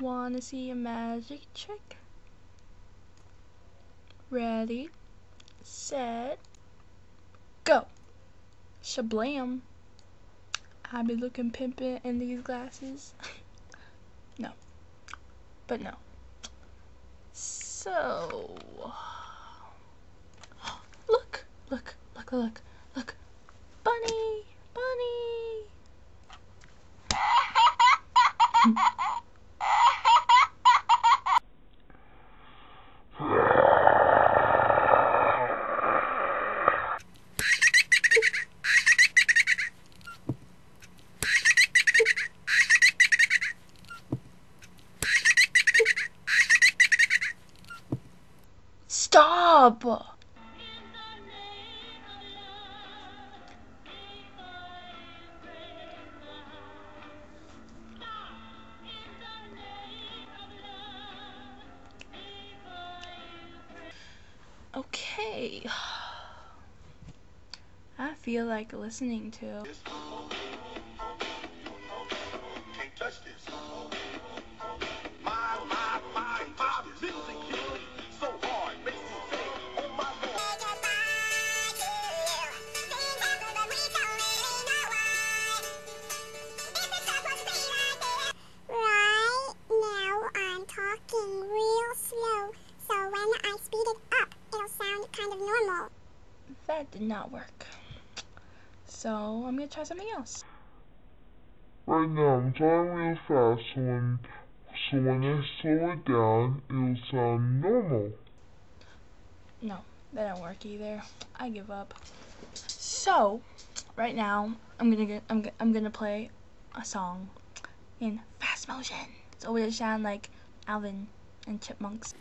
Wanna see a magic trick? Ready, set, go. Shablam. I be looking pimpin' in these glasses. No, but no. So, look, look, look, look, look. Bunny, bunny. Stop! Okay. I feel like listening to. Can't touch this. My music hit me so hard, makes me say, oh my Lord. Right now I'm talking real slow, so when I speed it up, it'll sound kind of normal. That did not work. So I'm gonna try something else. Right now I'm talking real fast, so when I slow it down, it'll sound normal. No, that didn't work either. I give up. So right now I'm gonna play a song in fast motion. So it'll sound like Alvin and Chipmunks.